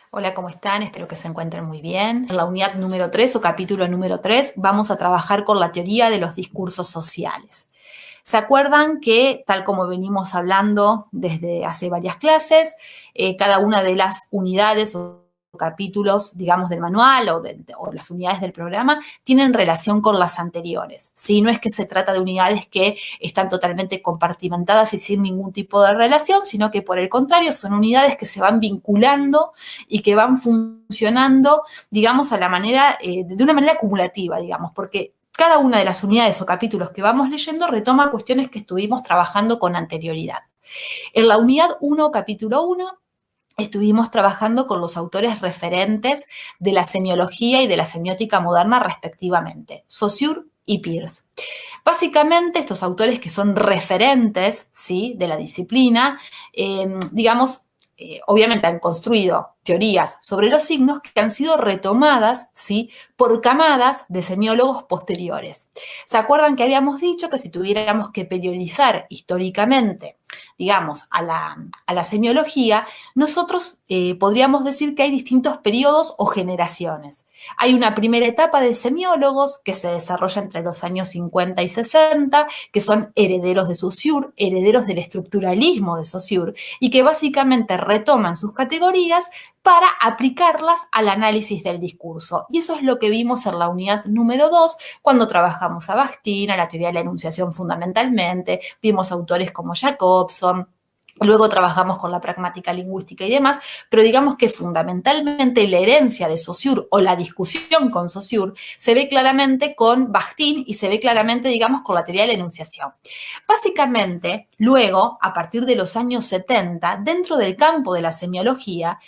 Hola, ¿cómo están? Espero que se encuentren muy bien. En la unidad número 3 o capítulo número 3 vamos a trabajar con la teoría de los discursos sociales. ¿Se acuerdan que, tal como venimos hablando desde hace varias clases, cada una de las unidades o capítulos, digamos, del manual o las unidades del programa tienen relación con las anteriores? ¿Sí? No es que se trata de unidades que están totalmente compartimentadas y sin ningún tipo de relación, sino que por el contrario son unidades que se van vinculando y que van funcionando, digamos, a la manera, de una manera acumulativa, digamos, porque cada una de las unidades o capítulos que vamos leyendo retoma cuestiones que estuvimos trabajando con anterioridad. En la unidad 1, capítulo 1, estuvimos trabajando con los autores referentes de la semiología y de la semiótica moderna respectivamente, Saussure y Peirce. Básicamente, estos autores que son referentes, ¿sí?, de la disciplina, digamos, obviamente han construido teorías sobre los signos que han sido retomadas, ¿sí?, por camadas de semiólogos posteriores. ¿Se acuerdan que habíamos dicho que si tuviéramos que periodizar históricamente, digamos, a la semiología, nosotros podríamos decir que hay distintos periodos o generaciones? Hay una primera etapa de semiólogos que se desarrolla entre los años 50 y 60, que son herederos de Saussure, herederos del estructuralismo de Saussure, y que básicamente retoman sus categorías para aplicarlas al análisis del discurso. Y eso es lo que vimos en la unidad número 2, cuando trabajamos a Bakhtin, a la teoría de la enunciación fundamentalmente, vimos autores como Jacobson. Luego trabajamos con la pragmática lingüística y demás, pero digamos que fundamentalmente la herencia de Saussure o la discusión con Saussure se ve claramente con Bakhtin y se ve claramente, digamos, con la teoría de la enunciación. Básicamente, luego, a partir de los años 70, dentro del campo de la semiología,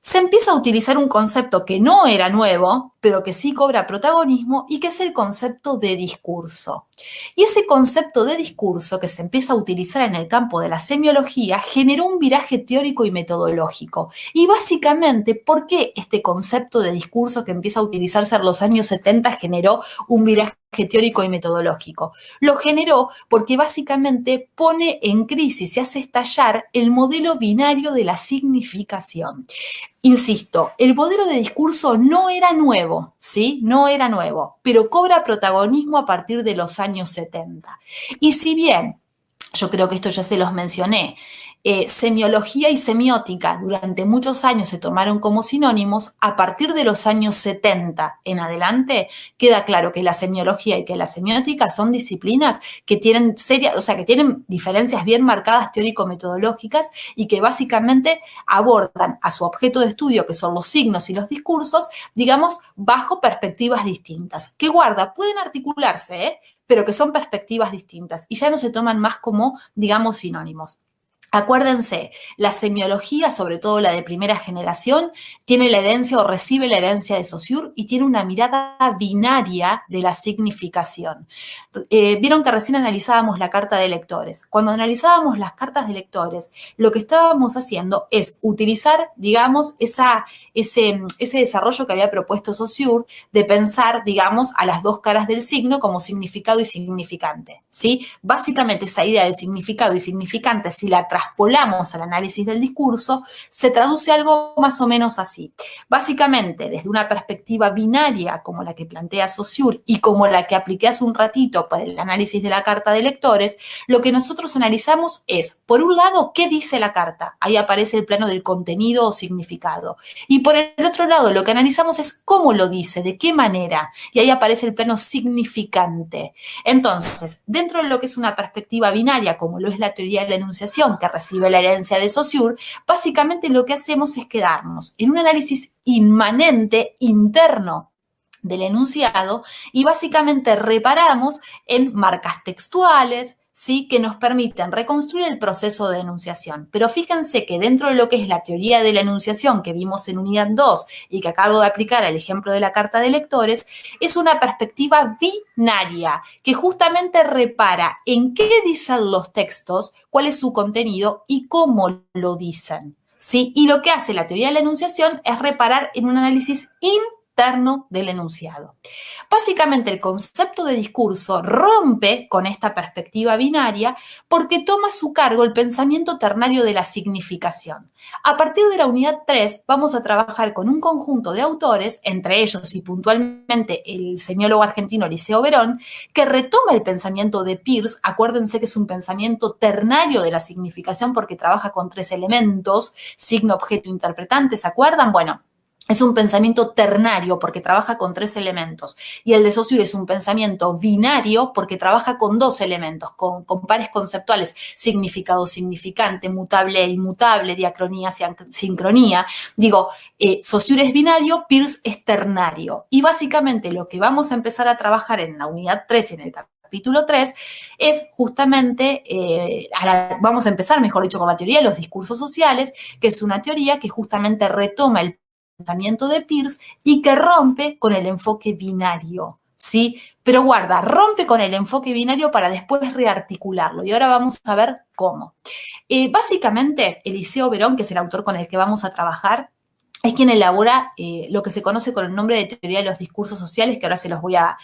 se empieza a utilizar un concepto que no era nuevo, pero que sí cobra protagonismo y que es el concepto de discurso. Y ese concepto de discurso que se empieza a utilizar en el campo de la semiología generó un viraje teórico y metodológico. Y básicamente, ¿por qué este concepto de discurso que empieza a utilizarse en los años 70 generó un viraje teórico y metodológico? Lo generó porque básicamente pone en crisis y hace estallar el modelo binario de la significación. Insisto, el modelo de discurso no era nuevo, ¿sí? No era nuevo, pero cobra protagonismo a partir de los años 70. Y si bien, yo creo que esto ya se los mencioné, semiología y semiótica durante muchos años se tomaron como sinónimos, a partir de los años 70 en adelante queda claro que la semiología y que la semiótica son disciplinas que tienen que tienen diferencias bien marcadas teórico-metodológicas y que básicamente abordan a su objeto de estudio, que son los signos y los discursos, digamos, bajo perspectivas distintas, que pueden articularse, pero que son perspectivas distintas y ya no se toman más como, digamos, sinónimos. Acuérdense, la semiología, sobre todo la de primera generación, tiene la herencia o recibe la herencia de Saussure y tiene una mirada binaria de la significación. Vieron que recién analizábamos la carta de lectores. Cuando analizábamos las cartas de lectores, lo que estábamos haciendo es utilizar, digamos, ese desarrollo que había propuesto Saussure de pensar, digamos, a las dos caras del signo como significado y significante, ¿sí? Básicamente esa idea de significado y significante, si la traspolamos al análisis del discurso, se traduce algo más o menos así. Básicamente, desde una perspectiva binaria como la que plantea Saussure y como la que apliqué hace un ratito para el análisis de la carta de lectores, lo que nosotros analizamos es, por un lado, ¿qué dice la carta? Ahí aparece el plano del contenido o significado. Y por el otro lado, lo que analizamos es cómo lo dice, de qué manera. Y ahí aparece el plano significante. Entonces, dentro de lo que es una perspectiva binaria, como lo es la teoría de la enunciación, que recibe la herencia de Saussure, básicamente lo que hacemos es quedarnos en un análisis inmanente, interno del enunciado, y básicamente reparamos en marcas textuales, ¿sí?, que nos permiten reconstruir el proceso de enunciación. Pero fíjense que dentro de lo que es la teoría de la enunciación que vimos en unidad 2 y que acabo de aplicar al ejemplo de la carta de lectores, es una perspectiva binaria que justamente repara en qué dicen los textos, cuál es su contenido y cómo lo dicen, ¿sí? Y lo que hace la teoría de la enunciación es reparar en un análisis interno del enunciado. Básicamente, el concepto de discurso rompe con esta perspectiva binaria porque toma a su cargo el pensamiento ternario de la significación. A partir de la unidad 3 vamos a trabajar con un conjunto de autores, entre ellos y puntualmente el semiólogo argentino Eliseo Verón, que retoma el pensamiento de Peirce. Acuérdense que es un pensamiento ternario de la significación porque trabaja con 3 elementos, signo, objeto, interpretante, ¿se acuerdan? Bueno, es un pensamiento ternario porque trabaja con 3 elementos. Y el de Saussure es un pensamiento binario porque trabaja con 2 elementos, con pares conceptuales, significado, significante, mutable e inmutable, diacronía, sincronía. Digo, Saussure es binario, Peirce es ternario. Y básicamente lo que vamos a empezar a trabajar en la unidad 3 y en el capítulo 3 es justamente, vamos a empezar, mejor dicho, con la teoría de los discursos sociales, que es una teoría que justamente retoma el pensamiento de Peirce y que rompe con el enfoque binario, ¿sí? Pero guarda, rompe con el enfoque binario para después rearticularlo. Y ahora vamos a ver cómo. Básicamente, Eliseo Verón, que es el autor con el que vamos a trabajar, es quien elabora lo que se conoce con el nombre de teoría de los discursos sociales, que ahora se los voy a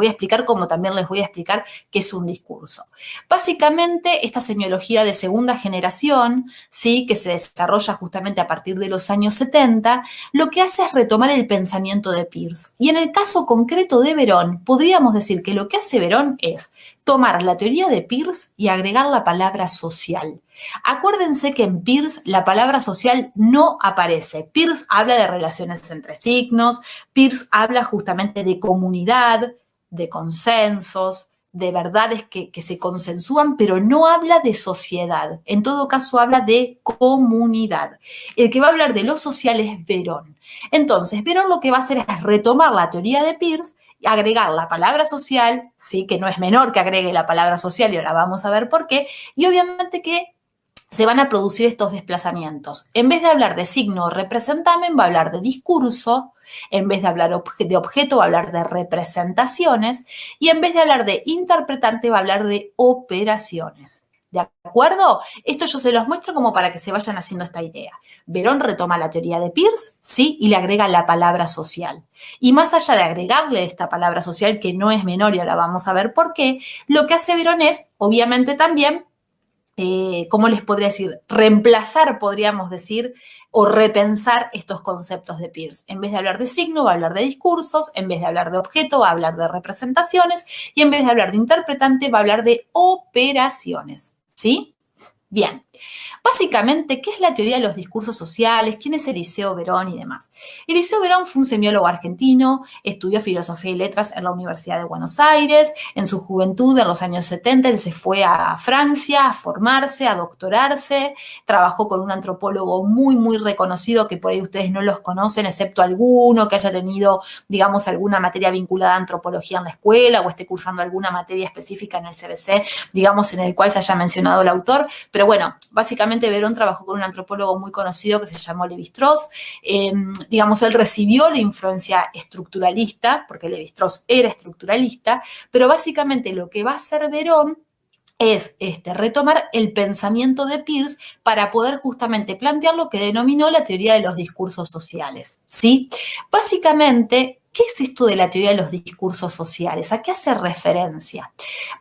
explicar, como también les voy a explicar qué es un discurso. Básicamente, esta semiología de segunda generación, ¿sí?, que se desarrolla justamente a partir de los años 70, lo que hace es retomar el pensamiento de Peirce. Y en el caso concreto de Verón, podríamos decir que lo que hace Verón es tomar la teoría de Peirce y agregar la palabra social. Acuérdense que en Peirce la palabra social no aparece. Peirce habla de relaciones entre signos, Peirce habla justamente de comunidad, de consensos, de verdades que se consensúan, pero no habla de sociedad. En todo caso habla de comunidad. El que va a hablar de lo social es Verón. Entonces, Verón lo que va a hacer es retomar la teoría de Peirce y agregar la palabra social, sí, que no es menor que agregue la palabra social, y ahora vamos a ver por qué, y obviamente que se van a producir estos desplazamientos. En vez de hablar de signo o representamen, va a hablar de discurso. En vez de hablar de objeto, va a hablar de representaciones. Y en vez de hablar de interpretante, va a hablar de operaciones. ¿De acuerdo? Esto yo se los muestro como para que se vayan haciendo esta idea. Verón retoma la teoría de Peirce, ¿sí? Y le agrega la palabra social. Y más allá de agregarle esta palabra social, que no es menor, y ahora vamos a ver por qué, lo que hace Verón es, obviamente también, ¿cómo les podría decir? Reemplazar, podríamos decir, o repensar estos conceptos de Peirce. En vez de hablar de signo, va a hablar de discursos, en vez de hablar de objeto, va a hablar de representaciones, y en vez de hablar de interpretante, va a hablar de operaciones, ¿sí? Bien. Básicamente, ¿qué es la teoría de los discursos sociales? ¿Quién es Eliseo Verón y demás? Eliseo Verón fue un semiólogo argentino, estudió filosofía y letras en la Universidad de Buenos Aires. En su juventud, en los años 70, él se fue a Francia a formarse, a doctorarse. Trabajó con un antropólogo muy, muy reconocido, que por ahí ustedes no los conocen, excepto alguno que haya tenido, digamos, alguna materia vinculada a antropología en la escuela o esté cursando alguna materia específica en el CBC, digamos, en el cual se haya mencionado el autor. Pero bueno, básicamente Verón trabajó con un antropólogo muy conocido que se llamó Lévi-Strauss. Digamos, él recibió la influencia estructuralista, porque Lévi-Strauss era estructuralista, pero básicamente lo que va a hacer Verón es retomar el pensamiento de Peirce para poder justamente plantear lo que denominó la teoría de los discursos sociales, ¿sí? Básicamente, ¿qué es esto de la teoría de los discursos sociales? ¿A qué hace referencia?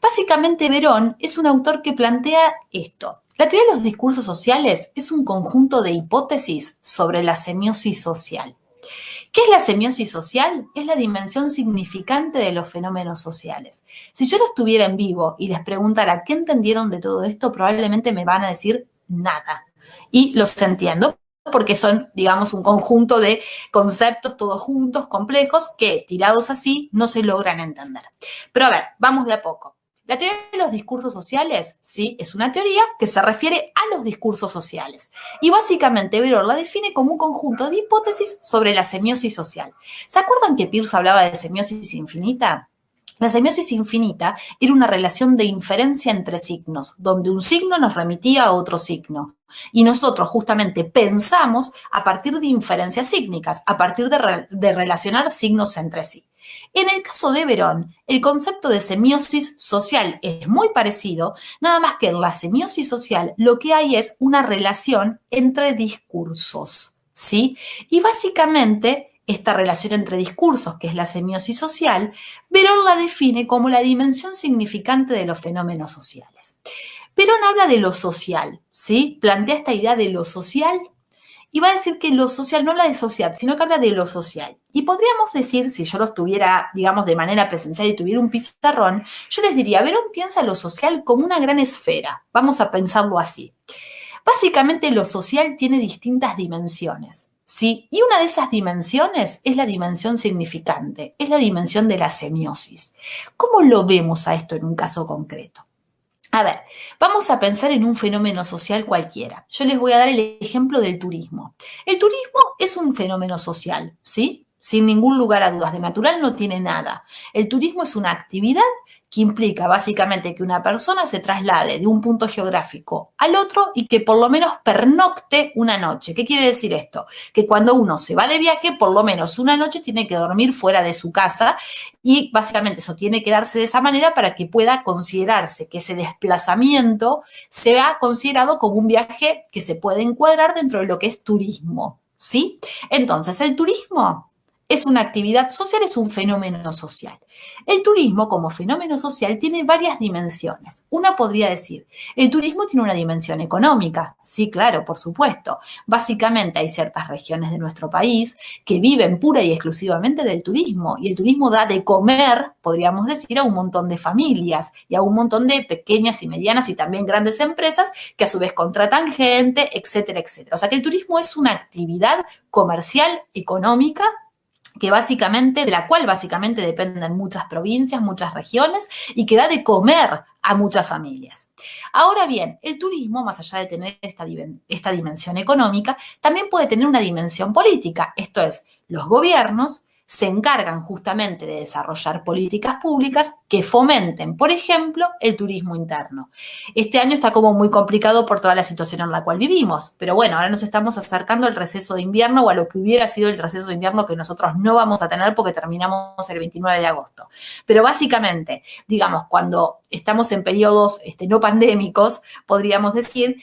Básicamente, Verón es un autor que plantea esto. La teoría de los discursos sociales es un conjunto de hipótesis sobre la semiosis social. ¿Qué es la semiosis social? Es la dimensión significante de los fenómenos sociales. Si yo no estuviera en vivo y les preguntara qué entendieron de todo esto, probablemente me van a decir nada. Y los entiendo porque son, digamos, un conjunto de conceptos todos juntos, complejos, que tirados así no se logran entender. Pero a ver, vamos de a poco. La teoría de los discursos sociales, sí, es una teoría que se refiere a los discursos sociales. Y básicamente Verón la define como un conjunto de hipótesis sobre la semiosis social. ¿Se acuerdan que Peirce hablaba de semiosis infinita? La semiosis infinita era una relación de inferencia entre signos, donde un signo nos remitía a otro signo. Y nosotros justamente pensamos a partir de inferencias sígnicas, a partir de relacionar signos entre sí. En el caso de Verón, el concepto de semiosis social es muy parecido, nada más que en la semiosis social lo que hay es una relación entre discursos, ¿sí? Y básicamente esta relación entre discursos, que es la semiosis social, Verón la define como la dimensión significante de los fenómenos sociales. Verón habla de lo social, ¿sí? Plantea esta idea de lo social y va a decir que lo social no habla de social, sino que habla de lo social. Y podríamos decir, si yo lo estuviera, digamos, de manera presencial y tuviera un pizarrón, yo les diría, Verón piensa lo social como una gran esfera. Vamos a pensarlo así. Básicamente lo social tiene distintas dimensiones, ¿sí? Y una de esas dimensiones es la dimensión significante, es la dimensión de la semiosis. ¿Cómo lo vemos a esto en un caso concreto? A ver, vamos a pensar en un fenómeno social cualquiera. Yo les voy a dar el ejemplo del turismo. El turismo es un fenómeno social, ¿sí? Sin ningún lugar a dudas, de natural no tiene nada. El turismo es una actividad que implica básicamente que una persona se traslade de un punto geográfico al otro y que por lo menos pernocte una noche. ¿Qué quiere decir esto? Que cuando uno se va de viaje, por lo menos una noche tiene que dormir fuera de su casa y básicamente eso tiene que darse de esa manera para que pueda considerarse que ese desplazamiento sea considerado como un viaje que se puede encuadrar dentro de lo que es turismo, ¿sí? Entonces, el turismo es una actividad social, es un fenómeno social. El turismo como fenómeno social tiene varias dimensiones. Una podría decir, el turismo tiene una dimensión económica. Sí, claro, por supuesto. Básicamente hay ciertas regiones de nuestro país que viven pura y exclusivamente del turismo y el turismo da de comer, podríamos decir, a un montón de familias y a un montón de pequeñas y medianas y también grandes empresas que a su vez contratan gente, etcétera, etcétera. O sea que el turismo es una actividad comercial, económica, que básicamente, de la cual básicamente dependen muchas provincias, muchas regiones y que da de comer a muchas familias. Ahora bien, el turismo, más allá de tener esta dimensión económica, también puede tener una dimensión política, esto es, los gobiernos se encargan justamente de desarrollar políticas públicas que fomenten, por ejemplo, el turismo interno. Este año está como muy complicado por toda la situación en la cual vivimos, pero bueno, ahora nos estamos acercando al receso de invierno o a lo que hubiera sido el receso de invierno que nosotros no vamos a tener porque terminamos el 29 de agosto. Pero básicamente, digamos, cuando estamos en periodos no pandémicos, podríamos decir,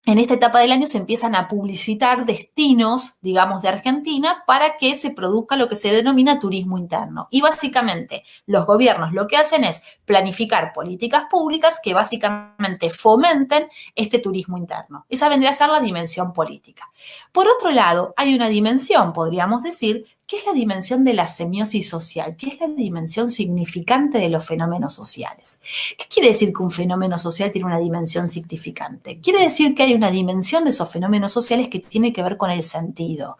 en esta etapa del año se empiezan a publicitar destinos, digamos, de Argentina para que se produzca lo que se denomina turismo interno. Y básicamente los gobiernos lo que hacen es planificar políticas públicas que básicamente fomenten este turismo interno. Esa vendría a ser la dimensión política. Por otro lado, hay una dimensión, podríamos decir, que es la dimensión de la semiosis social, que es la dimensión significante de los fenómenos sociales. ¿Qué quiere decir que un fenómeno social tiene una dimensión significante? Quiere decir que hay una dimensión de esos fenómenos sociales que tiene que ver con el sentido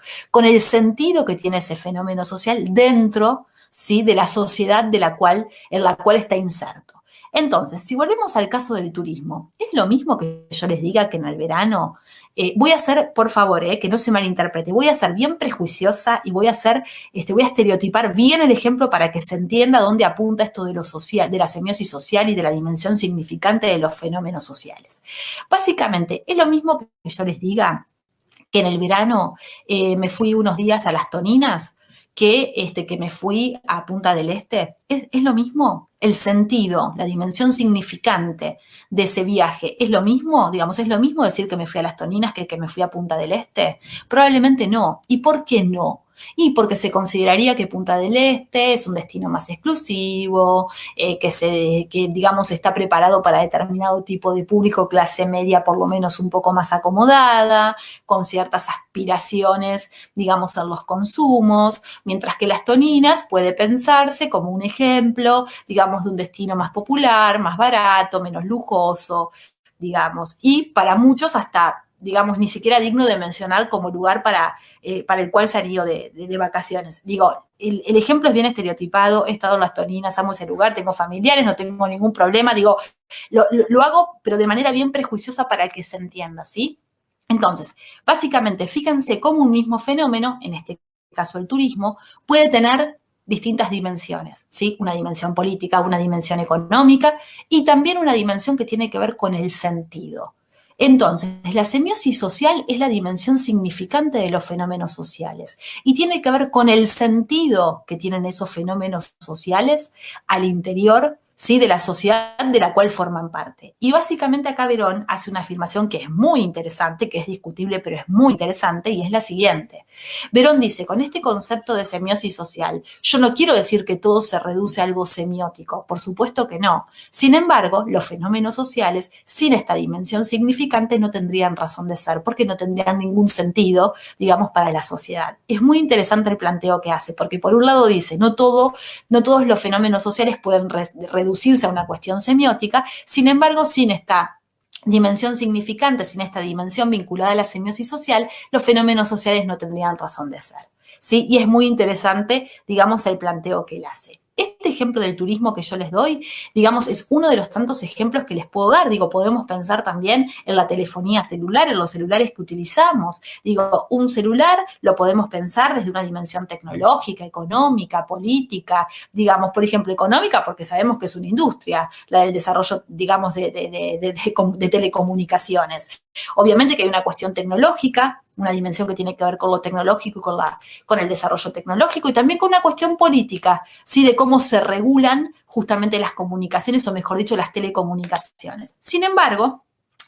que tiene ese fenómeno social dentro, ¿sí?, de la sociedad en la cual está inserto. Entonces, si volvemos al caso del turismo, ¿es lo mismo que yo les diga que en el verano voy a ser, por favor, que no se malinterprete, voy a ser bien prejuiciosa y voy a estereotipar bien el ejemplo para que se entienda dónde apunta esto de lo social, de la semiosis social y de la dimensión significante de los fenómenos sociales? Básicamente, es lo mismo que yo les diga que en el verano me fui unos días a Las Toninas, que me fui a Punta del Este. ¿Es lo mismo? El sentido, la dimensión significante de ese viaje, ¿es lo mismo? Digamos, ¿es lo mismo decir que me fui a Las Toninas que me fui a Punta del Este? Probablemente no. ¿Y por qué no? Y porque se consideraría que Punta del Este es un destino más exclusivo, que digamos está preparado para determinado tipo de público, clase media por lo menos un poco más acomodada, con ciertas aspiraciones, digamos, en los consumos, mientras que Las Toninas puede pensarse como un ejemplo, digamos, de un destino más popular, más barato, menos lujoso, digamos, y para muchos hasta, digamos, ni siquiera digno de mencionar como lugar para el cual se han ido de vacaciones. Digo, el ejemplo es bien estereotipado, he estado en Las Toninas, amo ese lugar, tengo familiares, no tengo ningún problema, digo, lo hago, pero de manera bien prejuiciosa para que se entienda, ¿sí? Entonces, básicamente, fíjense cómo un mismo fenómeno, en este caso el turismo, puede tener distintas dimensiones, ¿sí? Una dimensión política, una dimensión económica y también una dimensión que tiene que ver con el sentido. Entonces, la semiosis social es la dimensión significante de los fenómenos sociales y tiene que ver con el sentido que tienen esos fenómenos sociales al interior, ¿sí? De la sociedad de la cual forman parte. Y básicamente acá Verón hace una afirmación que es muy interesante, que es discutible, pero es muy interesante, y es la siguiente. Verón dice, con este concepto de semiosis social, yo no quiero decir que todo se reduce a algo semiótico, por supuesto que no. Sin embargo, los fenómenos sociales, sin esta dimensión significante, no tendrían razón de ser, porque no tendrían ningún sentido, digamos, para la sociedad. Es muy interesante el planteo que hace, porque por un lado dice, no todos los fenómenos sociales pueden reducirse a una cuestión semiótica, sin embargo, sin esta dimensión significante, sin esta dimensión vinculada a la semiosis social, los fenómenos sociales no tendrían razón de ser, ¿sí? Y es muy interesante, digamos, el planteo que él hace. Este ejemplo del turismo que yo les doy, digamos, es uno de los tantos ejemplos que les puedo dar. Digo, podemos pensar también en la telefonía celular, en los celulares que utilizamos. Digo, un celular lo podemos pensar desde una dimensión tecnológica, económica, política, digamos, por ejemplo, económica, porque sabemos que es una industria, la del desarrollo, digamos, de telecomunicaciones. Obviamente que hay una cuestión tecnológica, una dimensión que tiene que ver con lo tecnológico y con el desarrollo tecnológico, y también con una cuestión política, ¿sí? De cómo se regulan justamente las comunicaciones, o mejor dicho, las telecomunicaciones. Sin embargo,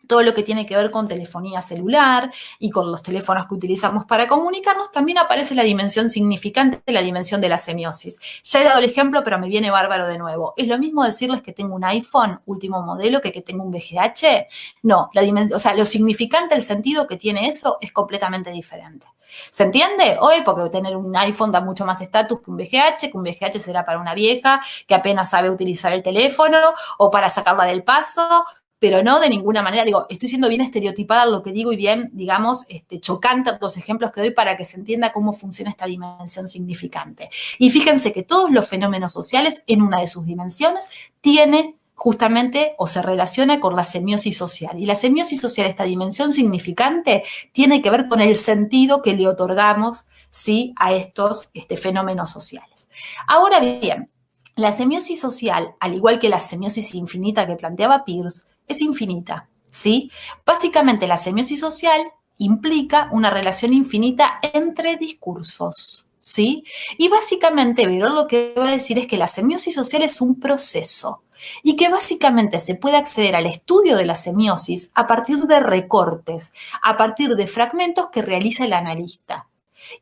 todo lo que tiene que ver con telefonía celular y con los teléfonos que utilizamos para comunicarnos, también aparece la dimensión significante, la dimensión de la semiosis. Ya he dado el ejemplo, pero me viene bárbaro de nuevo. ¿Es lo mismo decirles que tengo un iPhone último modelo que tengo un VGH? No, o sea, lo significante, el sentido que tiene eso es completamente diferente. ¿Se entiende? Hoy, porque tener un iPhone da mucho más estatus que un VGH será para una vieja que apenas sabe utilizar el teléfono o para sacarla del paso, pero no de ninguna manera, digo, estoy siendo bien estereotipada en lo que digo y bien, digamos, chocante los ejemplos que doy para que se entienda cómo funciona esta dimensión significante. Y fíjense que todos los fenómenos sociales, en una de sus dimensiones, tiene justamente o se relaciona con la semiosis social. Y la semiosis social, esta dimensión significante, tiene que ver con el sentido que le otorgamos, ¿sí? A estos fenómenos sociales. Ahora bien, la semiosis social, al igual que la semiosis infinita que planteaba Peirce, es infinita, ¿sí? Básicamente la semiosis social implica una relación infinita entre discursos, ¿sí? Y básicamente Verón lo que va a decir es que la semiosis social es un proceso y que básicamente se puede acceder al estudio de la semiosis a partir de recortes, a partir de fragmentos que realiza el analista.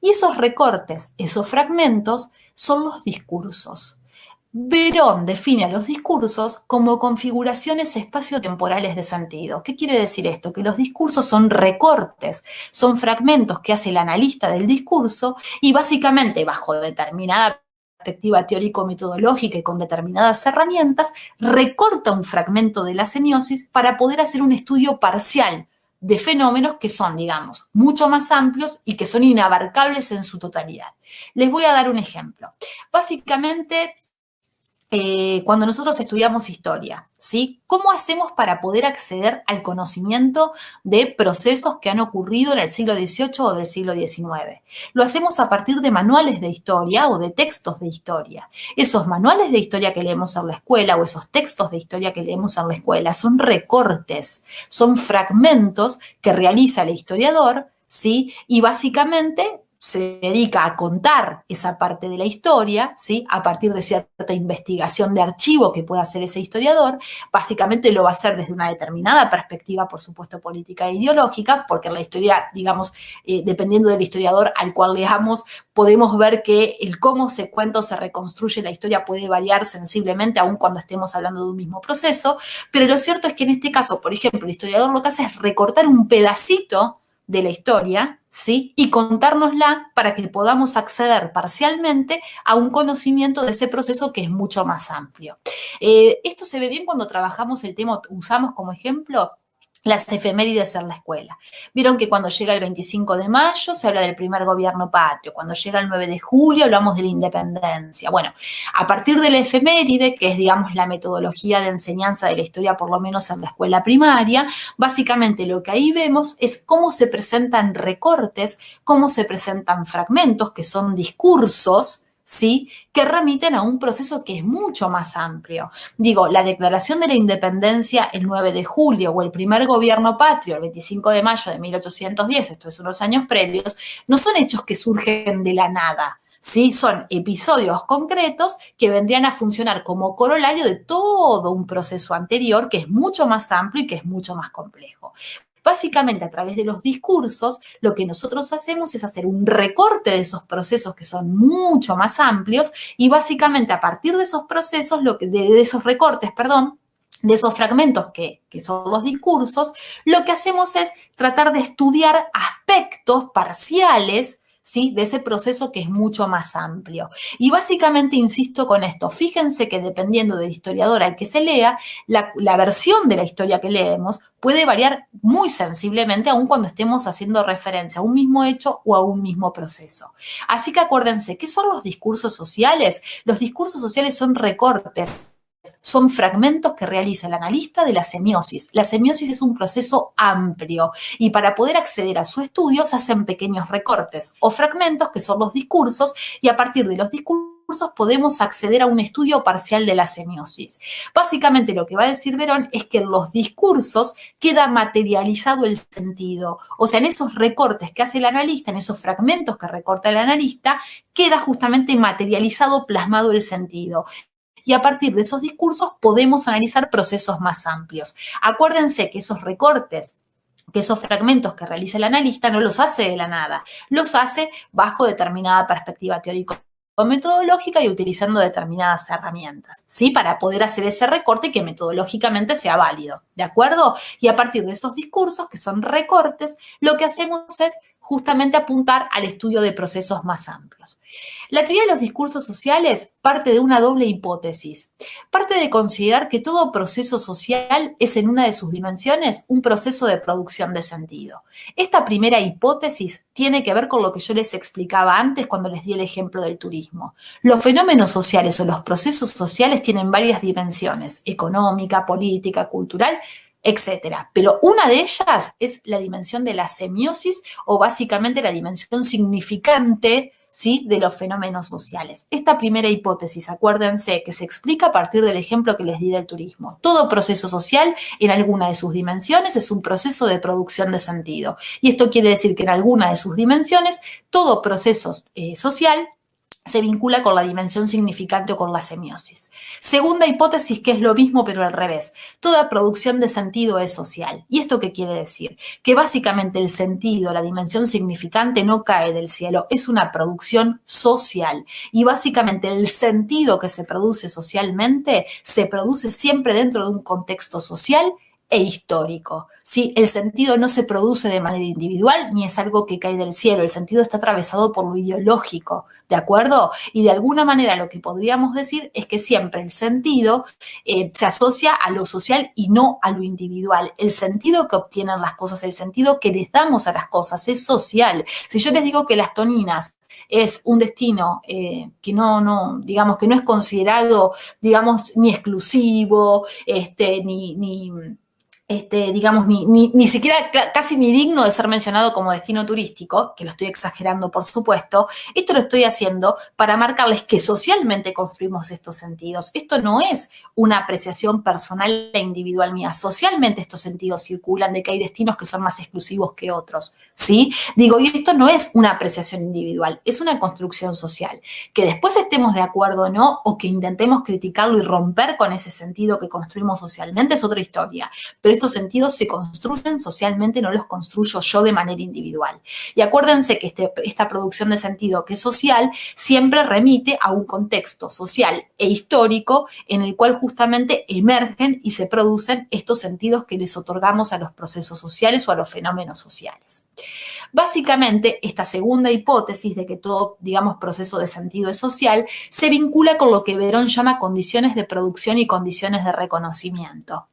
Y esos recortes, esos fragmentos, son los discursos. Verón define a los discursos como configuraciones espaciotemporales de sentido. ¿Qué quiere decir esto? Que los discursos son recortes, son fragmentos que hace el analista del discurso y básicamente bajo determinada perspectiva teórico-metodológica y con determinadas herramientas, recorta un fragmento de la semiosis para poder hacer un estudio parcial de fenómenos que son, digamos, mucho más amplios y que son inabarcables en su totalidad. Les voy a dar un ejemplo. Básicamente, cuando nosotros estudiamos historia, ¿sí? ¿Cómo hacemos para poder acceder al conocimiento de procesos que han ocurrido en el siglo XVIII o del siglo XIX? Lo hacemos a partir de manuales de historia o de textos de historia. Esos manuales de historia que leemos en la escuela o esos textos de historia que leemos en la escuela son recortes, son fragmentos que realiza el historiador, ¿sí? Y básicamente se dedica a contar esa parte de la historia, ¿sí? A partir de cierta investigación de archivo que pueda hacer ese historiador. Básicamente lo va a hacer desde una determinada perspectiva, por supuesto, política e ideológica, porque en la historia, digamos, dependiendo del historiador al cual leamos, podemos ver que el cómo se cuenta o se reconstruye la historia puede variar sensiblemente, aun cuando estemos hablando de un mismo proceso, pero lo cierto es que en este caso, por ejemplo, el historiador lo que hace es recortar un pedacito de la historia, ¿sí? Y contárnosla para que podamos acceder parcialmente a un conocimiento de ese proceso que es mucho más amplio. Esto se ve bien cuando trabajamos el tema, usamos como ejemplo las efemérides en la escuela. Vieron que cuando llega el 25 de mayo se habla del primer gobierno patrio, cuando llega el 9 de julio hablamos de la independencia. Bueno, a partir de la efeméride, que es, digamos, la metodología de enseñanza de la historia, por lo menos en la escuela primaria, básicamente lo que ahí vemos es cómo se presentan recortes, cómo se presentan fragmentos, que son discursos, ¿sí? Que remiten a un proceso que es mucho más amplio. Digo, la declaración de la independencia el 9 de julio o el primer gobierno patrio el 25 de mayo de 1810, esto es unos años previos, no son hechos que surgen de la nada, ¿sí? Son episodios concretos que vendrían a funcionar como corolario de todo un proceso anterior que es mucho más amplio y que es mucho más complejo. Básicamente, a través de los discursos, lo que nosotros hacemos es hacer un recorte de esos procesos que son mucho más amplios y básicamente a partir de esos procesos, de esos recortes, perdón, de esos fragmentos que son los discursos, lo que hacemos es tratar de estudiar aspectos parciales, ¿sí? De ese proceso que es mucho más amplio. Y básicamente insisto con esto, fíjense que dependiendo del historiador al que se lea, la versión de la historia que leemos puede variar muy sensiblemente aun cuando estemos haciendo referencia a un mismo hecho o a un mismo proceso. Así que acuérdense, ¿qué son los discursos sociales? Los discursos sociales son recortes, son fragmentos que realiza el analista de la semiosis. La semiosis es un proceso amplio y para poder acceder a su estudio se hacen pequeños recortes o fragmentos que son los discursos y a partir de los discursos podemos acceder a un estudio parcial de la semiosis. Básicamente lo que va a decir Verón es que en los discursos queda materializado el sentido. O sea, en esos recortes que hace el analista, en esos fragmentos que recorta el analista, queda justamente materializado, plasmado el sentido. Y a partir de esos discursos podemos analizar procesos más amplios. Acuérdense que esos recortes, que esos fragmentos que realiza el analista no los hace de la nada, los hace bajo determinada perspectiva teórica o metodológica y utilizando determinadas herramientas, ¿sí? Para poder hacer ese recorte que metodológicamente sea válido, ¿de acuerdo? Y a partir de esos discursos, que son recortes, lo que hacemos es justamente apuntar al estudio de procesos más amplios. La teoría de los discursos sociales parte de una doble hipótesis. Parte de considerar que todo proceso social es en una de sus dimensiones un proceso de producción de sentido. Esta primera hipótesis tiene que ver con lo que yo les explicaba antes cuando les di el ejemplo del turismo. Los fenómenos sociales o los procesos sociales tienen varias dimensiones: económica, política, cultural, etcétera. Pero una de ellas es la dimensión de la semiosis o básicamente la dimensión significante, ¿sí?, de los fenómenos sociales. Esta primera hipótesis, acuérdense que se explica a partir del ejemplo que les di del turismo. Todo proceso social en alguna de sus dimensiones es un proceso de producción de sentido. Y esto quiere decir que en alguna de sus dimensiones todo proceso social se vincula con la dimensión significante o con la semiosis. Segunda hipótesis, que es lo mismo pero al revés. Toda producción de sentido es social. ¿Y esto qué quiere decir? Que básicamente el sentido, la dimensión significante no cae del cielo, es una producción social. Y básicamente el sentido que se produce socialmente se produce siempre dentro de un contexto social e histórico. ¿Sí? El sentido no se produce de manera individual ni es algo que cae del cielo. El sentido está atravesado por lo ideológico, ¿de acuerdo? Y de alguna manera lo que podríamos decir es que siempre el sentido se asocia a lo social y no a lo individual. El sentido que obtienen las cosas, el sentido que les damos a las cosas es social. Si yo les digo que las toninas es un destino que digamos, que no es considerado, digamos, ni exclusivo, digamos, ni siquiera casi ni digno de ser mencionado como destino turístico, que lo estoy exagerando por supuesto, esto lo estoy haciendo para marcarles que socialmente construimos estos sentidos. Esto no es una apreciación personal e individual mía. Socialmente estos sentidos circulan de que hay destinos que son más exclusivos que otros, ¿sí? Digo, y esto no es una apreciación individual, es una construcción social. Que después estemos de acuerdo o no, o que intentemos criticarlo y romper con ese sentido que construimos socialmente es otra historia. Pero estos sentidos se construyen socialmente, no los construyo yo de manera individual. Y acuérdense que esta producción de sentido que es social siempre remite a un contexto social e histórico en el cual justamente emergen y se producen estos sentidos que les otorgamos a los procesos sociales o a los fenómenos sociales. Básicamente, esta segunda hipótesis de que todo, digamos, proceso de sentido es social, se vincula con lo que Verón llama condiciones de producción y condiciones de reconocimiento.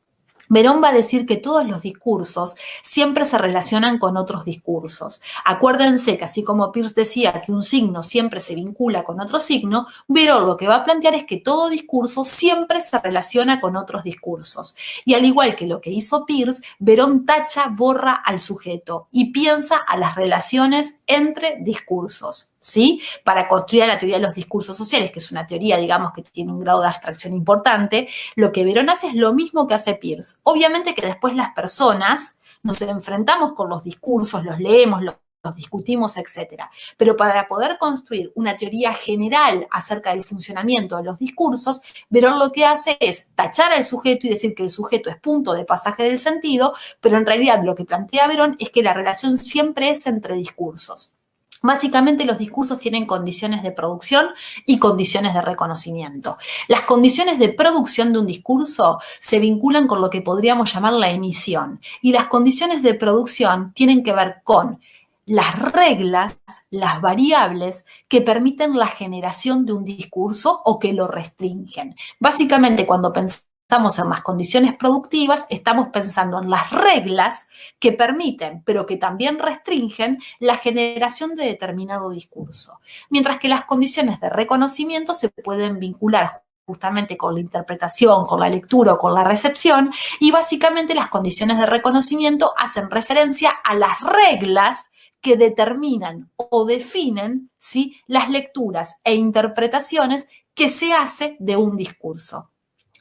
Verón va a decir que todos los discursos siempre se relacionan con otros discursos. Acuérdense que así como Peirce decía que un signo siempre se vincula con otro signo, Verón lo que va a plantear es que todo discurso siempre se relaciona con otros discursos. Y al igual que lo que hizo Peirce, Verón tacha, borra al sujeto y piensa a las relaciones entre discursos, ¿sí? Para construir la teoría de los discursos sociales, que es una teoría, digamos, que tiene un grado de abstracción importante, lo que Verón hace es lo mismo que hace Peirce. Obviamente que después las personas nos enfrentamos con los discursos, los leemos, los los discutimos, etcétera. Pero para poder construir una teoría general acerca del funcionamiento de los discursos, Verón lo que hace es tachar al sujeto y decir que el sujeto es punto de pasaje del sentido, pero en realidad lo que plantea Verón es que la relación siempre es entre discursos. Básicamente los discursos tienen condiciones de producción y condiciones de reconocimiento. Las condiciones de producción de un discurso se vinculan con lo que podríamos llamar la emisión, y las condiciones de producción tienen que ver con las reglas, las variables que permiten la generación de un discurso o que lo restringen. Básicamente, cuando pensamos en las condiciones productivas, estamos pensando en las reglas que permiten, pero que también restringen, la generación de determinado discurso. Mientras que las condiciones de reconocimiento se pueden vincular justamente con la interpretación, con la lectura o con la recepción, y básicamente las condiciones de reconocimiento hacen referencia a las reglas que determinan o definen, ¿sí?, las lecturas e interpretaciones que se hace de un discurso.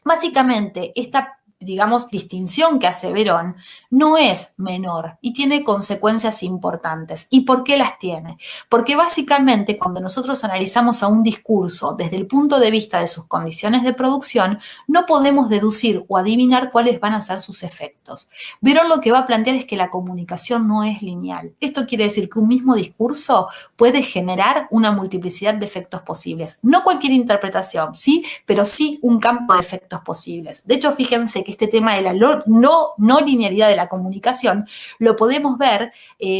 Básicamente, esta, digamos, distinción que hace Verón no es menor y tiene consecuencias importantes. ¿Y por qué las tiene? Porque básicamente cuando nosotros analizamos a un discurso desde el punto de vista de sus condiciones de producción, no podemos deducir o adivinar cuáles van a ser sus efectos. Verón lo que va a plantear es que la comunicación no es lineal. Esto quiere decir que un mismo discurso puede generar una multiplicidad de efectos posibles. No cualquier interpretación, ¿sí? Pero sí un campo de efectos posibles. De hecho, fíjense que este tema de la no linealidad de la comunicación lo podemos ver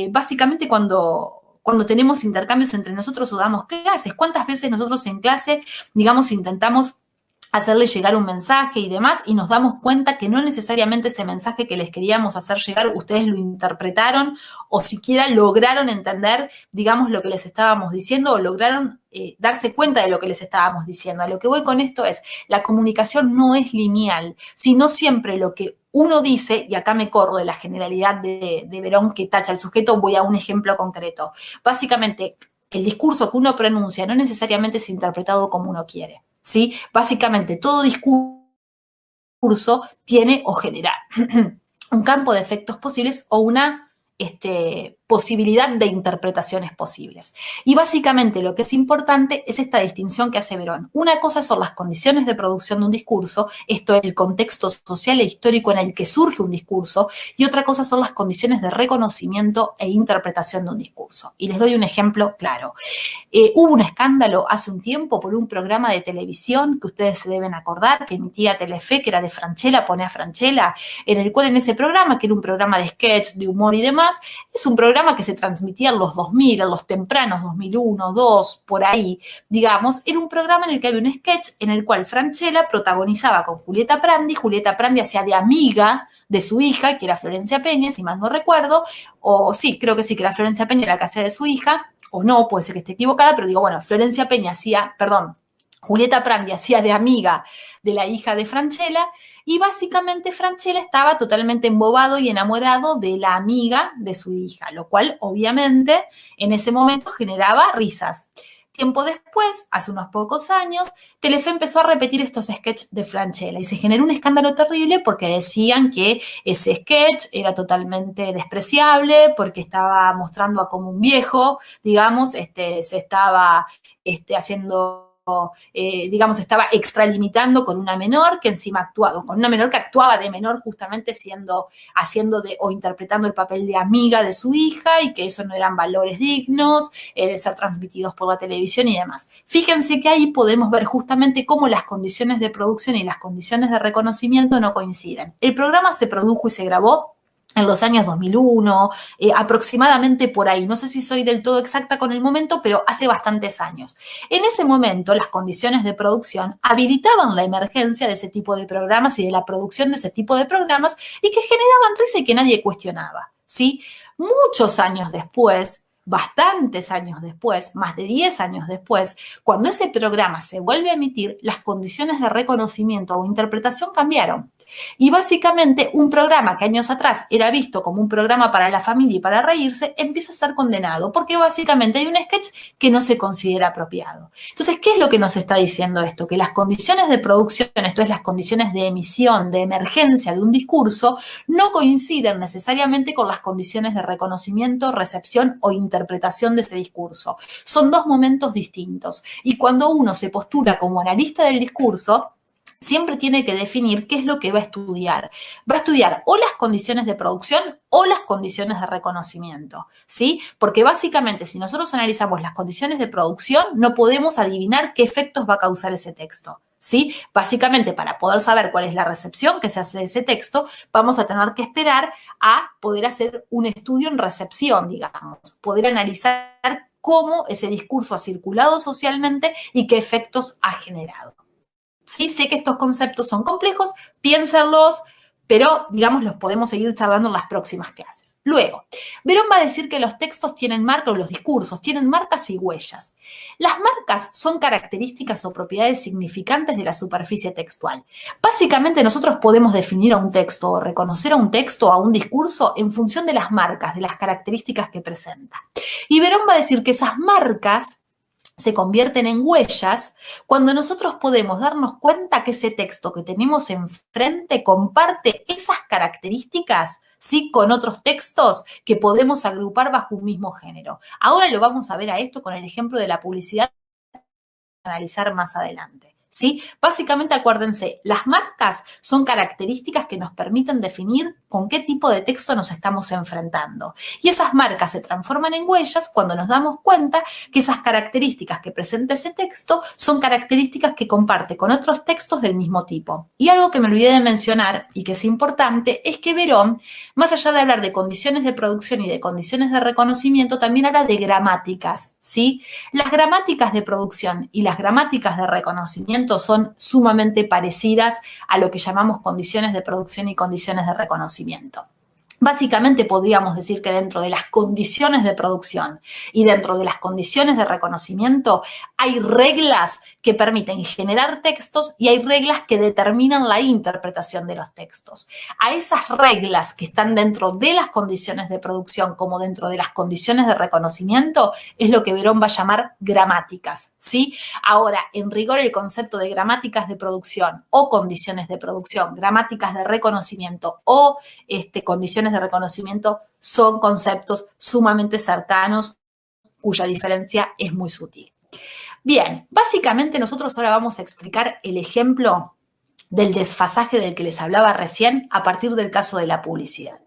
básicamente cuando tenemos intercambios entre nosotros o damos clases. ¿Cuántas veces nosotros en clase, digamos, intentamos hacerle llegar un mensaje y demás, y nos damos cuenta que no necesariamente ese mensaje que les queríamos hacer llegar, ustedes lo interpretaron o siquiera lograron entender, digamos, lo que les estábamos diciendo o lograron darse cuenta de lo que les estábamos diciendo? A lo que voy con esto es, la comunicación no es lineal, sino siempre lo que uno dice, y acá me corro de la generalidad de Verón que tacha al sujeto, voy a un ejemplo concreto. Básicamente, el discurso que uno pronuncia no necesariamente es interpretado como uno quiere, ¿sí? Básicamente, todo discurso tiene o genera un campo de efectos posibles o una posibilidad de interpretaciones posibles. Y básicamente lo que es importante es esta distinción que hace Verón. Una cosa son las condiciones de producción de un discurso, esto es el contexto social e histórico en el que surge un discurso, y otra cosa son las condiciones de reconocimiento e interpretación de un discurso. Y les doy un ejemplo claro. Hubo un escándalo hace un tiempo por un programa de televisión que ustedes se deben acordar, que emitía Telefe, que era de Francella, Poné a Francella, en el cual en ese programa, que era un programa de sketch, de humor y demás, es un programa que se transmitía en los 2000, en los tempranos 2001, 2002, por ahí, digamos. Era un programa en el que había un sketch en el cual Francella protagonizaba con Julieta Prandi hacía de amiga de su hija, que era Florencia Peña, si mal no recuerdo, o sí, creo que sí, que era Florencia Peña la que hacía de su hija, o no, puede ser que esté equivocada, pero digo, bueno, Julieta Prandi hacía de amiga de la hija de Francella, y básicamente Francella estaba totalmente embobado y enamorado de la amiga de su hija, lo cual obviamente en ese momento generaba risas. Tiempo después, hace unos pocos años, Telefe empezó a repetir estos sketches de Francella y se generó un escándalo terrible porque decían que ese sketch era totalmente despreciable, porque estaba mostrando a como un viejo, digamos, se estaba haciendo, digamos, estaba extralimitando con una menor que encima actuaba, con una menor que actuaba de menor justamente haciendo o interpretando el papel de amiga de su hija, y que eso no eran valores dignos de ser transmitidos por la televisión y demás. Fíjense que ahí podemos ver justamente cómo las condiciones de producción y las condiciones de reconocimiento no coinciden. El programa se produjo y se grabó en los años 2001, aproximadamente por ahí. No sé si soy del todo exacta con el momento, pero hace bastantes años. En ese momento, las condiciones de producción habilitaban la emergencia de ese tipo de programas y de la producción de ese tipo de programas, y que generaban risa y que nadie cuestionaba, ¿sí? Muchos años después, bastantes años después, más de 10 años después, cuando ese programa se vuelve a emitir, las condiciones de reconocimiento o interpretación cambiaron. Y básicamente un programa que años atrás era visto como un programa para la familia y para reírse, empieza a ser condenado, porque básicamente hay un sketch que no se considera apropiado. Entonces, ¿qué es lo que nos está diciendo esto? Que las condiciones de producción, esto es las condiciones de emisión, de emergencia de un discurso, no coinciden necesariamente con las condiciones de reconocimiento, recepción o interpretación de ese discurso. Son dos momentos distintos. Y cuando uno se postula como analista del discurso, siempre tiene que definir qué es lo que va a estudiar. Va a estudiar o las condiciones de producción o las condiciones de reconocimiento, ¿sí? Porque básicamente si nosotros analizamos las condiciones de producción, no podemos adivinar qué efectos va a causar ese texto, ¿sí? Básicamente para poder saber cuál es la recepción que se hace de ese texto, vamos a tener que esperar a poder hacer un estudio en recepción, digamos, poder analizar cómo ese discurso ha circulado socialmente y qué efectos ha generado. Sí, sé que estos conceptos son complejos, piénsenlos, pero, digamos, los podemos seguir charlando en las próximas clases. Luego, Verón va a decir que los textos tienen marcas, o los discursos tienen marcas y huellas. Las marcas son características o propiedades significantes de la superficie textual. Básicamente, nosotros podemos definir a un texto o reconocer a un texto o a un discurso en función de las marcas, de las características que presenta. Y Verón va a decir que esas marcas se convierten en huellas cuando nosotros podemos darnos cuenta que ese texto que tenemos enfrente comparte esas características, ¿sí?, con otros textos que podemos agrupar bajo un mismo género. Ahora lo vamos a ver a esto con el ejemplo de la publicidad, analizar más adelante. ¿Sí? Básicamente, acuérdense, las marcas son características que nos permiten definir con qué tipo de texto nos estamos enfrentando. Y esas marcas se transforman en huellas cuando nos damos cuenta que esas características que presenta ese texto son características que comparte con otros textos del mismo tipo. Y algo que me olvidé de mencionar y que es importante es que Verón, más allá de hablar de condiciones de producción y de condiciones de reconocimiento, también habla de gramáticas, ¿sí? Las gramáticas de producción y las gramáticas de reconocimiento son sumamente parecidas a lo que llamamos condiciones de producción y condiciones de reconocimiento. Básicamente podríamos decir que dentro de las condiciones de producción y dentro de las condiciones de reconocimiento hay reglas que permiten generar textos y hay reglas que determinan la interpretación de los textos. A esas reglas que están dentro de las condiciones de producción como dentro de las condiciones de reconocimiento es lo que Verón va a llamar gramáticas, ¿sí? Ahora, en rigor, el concepto de gramáticas de producción o condiciones de producción, gramáticas de reconocimiento o condiciones de reconocimiento son conceptos sumamente cercanos cuya diferencia es muy sutil. Bien, básicamente nosotros ahora vamos a explicar el ejemplo del desfasaje del que les hablaba recién a partir del caso de la publicidad.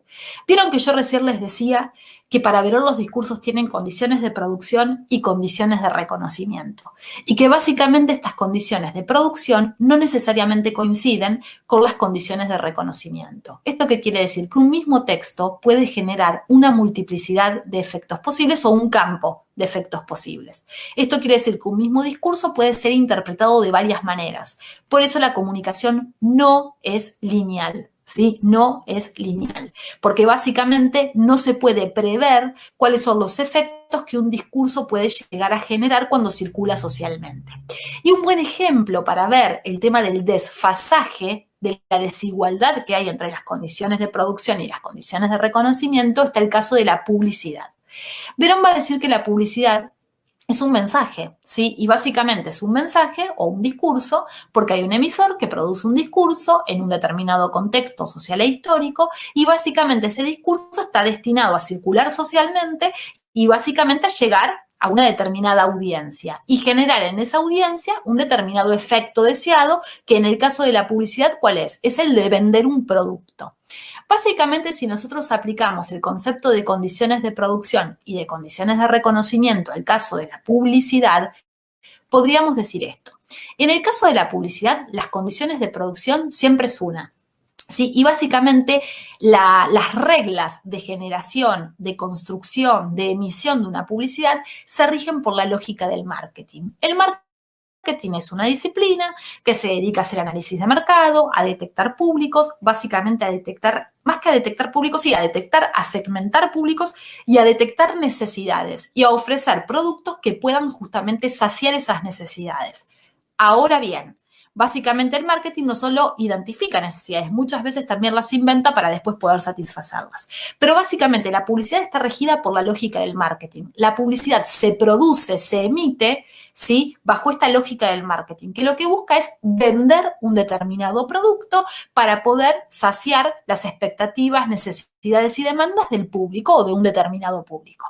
Vieron que yo recién les decía que para Verón los discursos tienen condiciones de producción y condiciones de reconocimiento, y que básicamente estas condiciones de producción no necesariamente coinciden con las condiciones de reconocimiento. ¿Esto qué quiere decir? Que un mismo texto puede generar una multiplicidad de efectos posibles o un campo de efectos posibles. Esto quiere decir que un mismo discurso puede ser interpretado de varias maneras. Por eso la comunicación no es lineal. ¿Sí? No es lineal, porque básicamente no se puede prever cuáles son los efectos que un discurso puede llegar a generar cuando circula socialmente. Y un buen ejemplo para ver el tema del desfasaje, de la desigualdad que hay entre las condiciones de producción y las condiciones de reconocimiento, está el caso de la publicidad. Verón va a decir que la publicidad es un mensaje, ¿sí? Y básicamente es un mensaje o un discurso porque hay un emisor que produce un discurso en un determinado contexto social e histórico y básicamente ese discurso está destinado a circular socialmente y básicamente a llegar a una determinada audiencia y generar en esa audiencia un determinado efecto deseado que en el caso de la publicidad, ¿cuál es? Es el de vender un producto. Básicamente, si nosotros aplicamos el concepto de condiciones de producción y de condiciones de reconocimiento al caso de la publicidad, podríamos decir esto. En el caso de la publicidad, las condiciones de producción siempre es una. ¿Sí? Y básicamente las reglas de generación, de construcción, de emisión de una publicidad se rigen por la lógica del marketing. El marketing marketing es una disciplina que se dedica a hacer análisis de mercado, a detectar públicos, básicamente a detectar, más que a detectar públicos, sí, a detectar, a segmentar públicos y a detectar necesidades y a ofrecer productos que puedan justamente saciar esas necesidades. Ahora bien, básicamente el marketing no solo identifica necesidades, muchas veces también las inventa para después poder satisfacerlas. Pero básicamente la publicidad está regida por la lógica del marketing. La publicidad se produce, se emite, ¿sí?, bajo esta lógica del marketing, que lo que busca es vender un determinado producto para poder saciar las expectativas, necesidades y demandas del público o de un determinado público.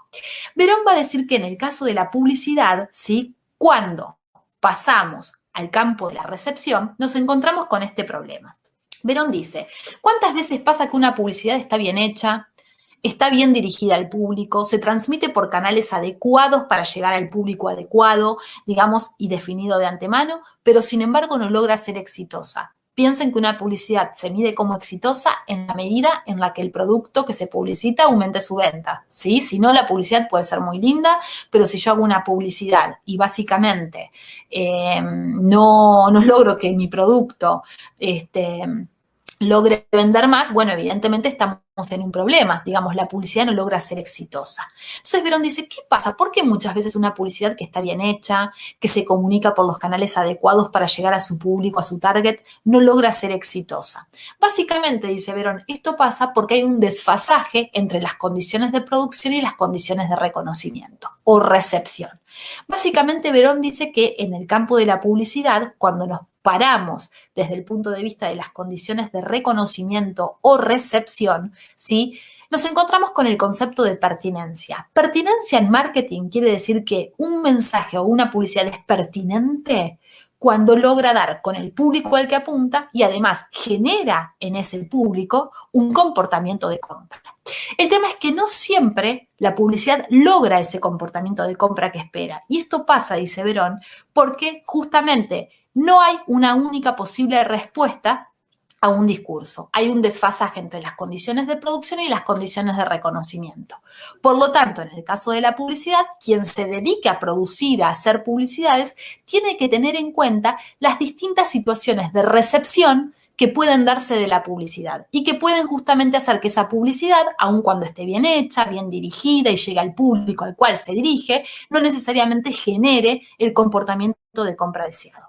Verón va a decir que en el caso de la publicidad, ¿sí?, cuando pasamos al campo de la recepción, nos encontramos con este problema. Verón dice, ¿cuántas veces pasa que una publicidad está bien hecha, está bien dirigida al público, se transmite por canales adecuados para llegar al público adecuado, digamos, y definido de antemano, pero sin embargo no logra ser exitosa? Piensen que una publicidad se mide como exitosa en la medida en la que el producto que se publicita aumente su venta, ¿sí? Si no, la publicidad puede ser muy linda, pero si yo hago una publicidad y básicamente no logro que mi producto logre vender más, bueno, evidentemente estamos en un problema, digamos, la publicidad no logra ser exitosa. Entonces Verón dice, ¿qué pasa? ¿Por qué muchas veces una publicidad que está bien hecha, que se comunica por los canales adecuados para llegar a su público, a su target, no logra ser exitosa? Básicamente, dice Verón, esto pasa porque hay un desfasaje entre las condiciones de producción y las condiciones de reconocimiento o recepción. Básicamente, Verón dice que en el campo de la publicidad, cuando nos paramos desde el punto de vista de las condiciones de reconocimiento o recepción, ¿sí?, nos encontramos con el concepto de pertinencia. Pertinencia en marketing quiere decir que un mensaje o una publicidad es pertinente cuando logra dar con el público al que apunta y además genera en ese público un comportamiento de compra. El tema es que no siempre la publicidad logra ese comportamiento de compra que espera. Y esto pasa, dice Verón, porque justamente no hay una única posible respuesta a un discurso. Hay un desfasaje entre las condiciones de producción y las condiciones de reconocimiento. Por lo tanto, en el caso de la publicidad, quien se dedique a producir, a hacer publicidades, tiene que tener en cuenta las distintas situaciones de recepción que pueden darse de la publicidad y que pueden justamente hacer que esa publicidad, aun cuando esté bien hecha, bien dirigida y llegue al público al cual se dirige, no necesariamente genere el comportamiento de compra deseado.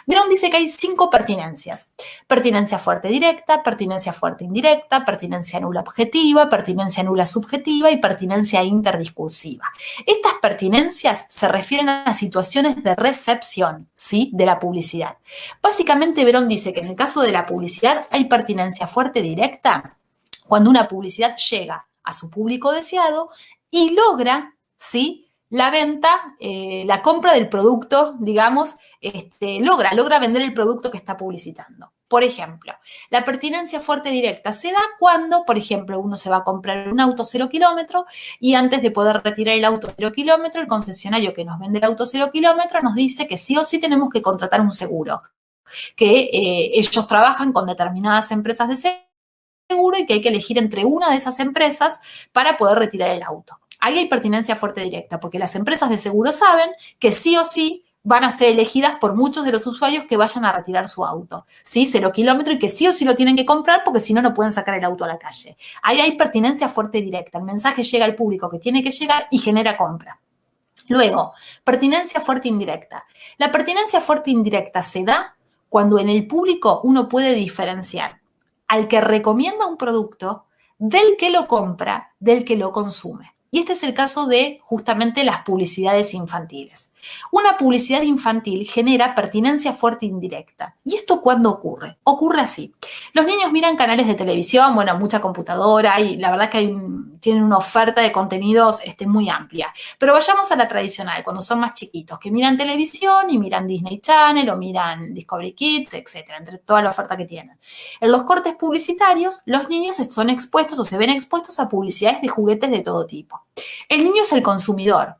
Verón dice que hay 5 pertinencias. Pertinencia fuerte directa, pertinencia fuerte indirecta, pertinencia nula objetiva, pertinencia nula subjetiva y pertinencia interdiscursiva. Estas pertinencias se refieren a situaciones de recepción, ¿sí?, de la publicidad. Básicamente, Verón dice que en el caso de la publicidad hay pertinencia fuerte directa cuando una publicidad llega a su público deseado y logra, ¿sí?, la venta, la compra del producto, digamos, logra vender el producto que está publicitando. Por ejemplo, la pertinencia fuerte directa se da cuando, por ejemplo, uno se va a comprar un auto 0 kilómetros y antes de poder retirar el auto 0 kilómetros, el concesionario que nos vende el auto 0 kilómetros nos dice que sí o sí tenemos que contratar un seguro, que ellos trabajan con determinadas empresas de seguro y que hay que elegir entre una de esas empresas para poder retirar el auto. Ahí hay pertinencia fuerte directa, porque las empresas de seguro saben que sí o sí van a ser elegidas por muchos de los usuarios que vayan a retirar su auto, ¿sí? 0 kilómetros y que sí o sí lo tienen que comprar porque si no, no pueden sacar el auto a la calle. Ahí hay pertinencia fuerte directa. El mensaje llega al público que tiene que llegar y genera compra. Luego, pertinencia fuerte indirecta. La pertinencia fuerte indirecta se da cuando en el público uno puede diferenciar al que recomienda un producto del que lo compra, del que lo consume. Y este es el caso de justamente las publicidades infantiles. Una publicidad infantil genera pertinencia fuerte indirecta. ¿Y esto cuándo ocurre? Ocurre así. Los niños miran canales de televisión, bueno, mucha computadora y la verdad que tienen una oferta de contenidos muy amplia. Pero vayamos a la tradicional, cuando son más chiquitos, que miran televisión y miran Disney Channel o miran Discovery Kids, etcétera, entre toda la oferta que tienen. En los cortes publicitarios, los niños son expuestos o se ven expuestos a publicidades de juguetes de todo tipo. El niño es el consumidor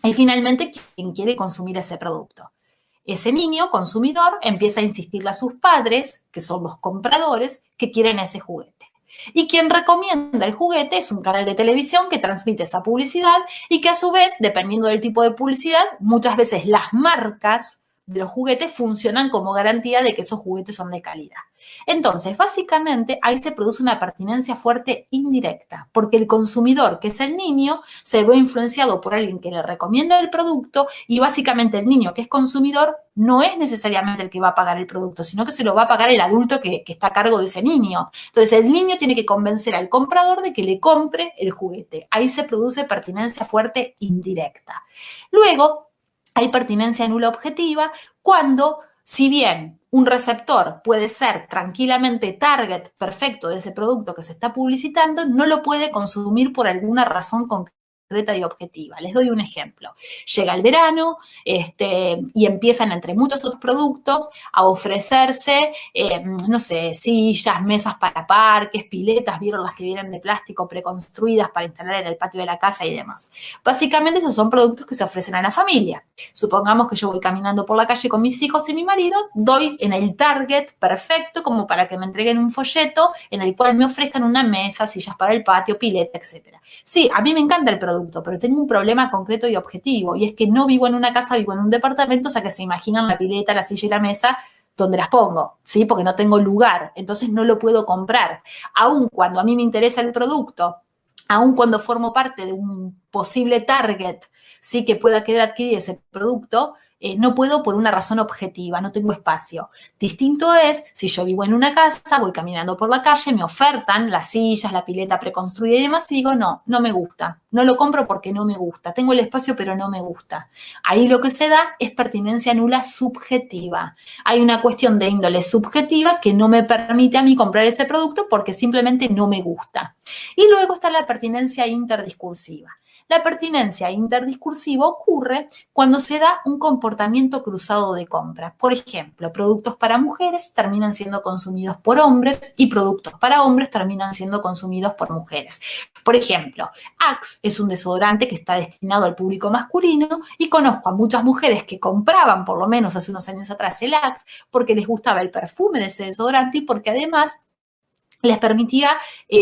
y finalmente quien quiere consumir ese producto. Ese niño consumidor empieza a insistirle a sus padres, que son los compradores, que quieren ese juguete. Y quien recomienda el juguete es un canal de televisión que transmite esa publicidad y que a su vez, dependiendo del tipo de publicidad, muchas veces las marcas los juguetes funcionan como garantía de que esos juguetes son de calidad. Entonces, básicamente, ahí se produce una pertinencia fuerte indirecta, porque el consumidor, que es el niño, se ve influenciado por alguien que le recomienda el producto y básicamente el niño, que es consumidor, no es necesariamente el que va a pagar el producto, sino que se lo va a pagar el adulto que está a cargo de ese niño. Entonces, el niño tiene que convencer al comprador de que le compre el juguete. Ahí se produce pertinencia fuerte indirecta. Luego, hay pertinencia nula objetiva cuando, si bien un receptor puede ser tranquilamente target perfecto de ese producto que se está publicitando, no lo puede consumir por alguna razón concreta y objetiva. Les doy un ejemplo. Llega el verano y empiezan entre muchos otros productos a ofrecerse, no sé, sillas, mesas para parques, piletas, vieron las que vienen de plástico preconstruidas para instalar en el patio de la casa y demás. Básicamente esos son productos que se ofrecen a la familia. Supongamos que yo voy caminando por la calle con mis hijos y mi marido, doy en el target perfecto como para que me entreguen un folleto en el cual me ofrezcan una mesa, sillas para el patio, pileta, etc. Sí, a mí me encanta el producto, pero tengo un problema concreto y objetivo, y es que no vivo en una casa, vivo en un departamento, o sea que se imaginan la pileta, la silla y la mesa donde las pongo, ¿sí? Porque no tengo lugar, entonces no lo puedo comprar. Aun cuando a mí me interesa el producto, aun cuando formo parte de un posible target, ¿sí? Que pueda querer adquirir ese producto, no puedo por una razón objetiva, no tengo espacio. Distinto es si yo vivo en una casa, voy caminando por la calle, me ofertan las sillas, la pileta preconstruida y demás, y digo, no, no me gusta, no lo compro porque no me gusta, tengo el espacio pero no me gusta. Ahí lo que se da es pertinencia nula subjetiva. Hay una cuestión de índole subjetiva que no me permite a mí comprar ese producto porque simplemente no me gusta. Y luego está la pertinencia interdiscursiva. La pertinencia interdiscursiva ocurre cuando se da un comportamiento cruzado de compra. Por ejemplo, productos para mujeres terminan siendo consumidos por hombres y productos para hombres terminan siendo consumidos por mujeres. Por ejemplo, Axe es un desodorante que está destinado al público masculino y conozco a muchas mujeres que compraban, por lo menos hace unos años atrás, el Axe porque les gustaba el perfume de ese desodorante y porque además les permitía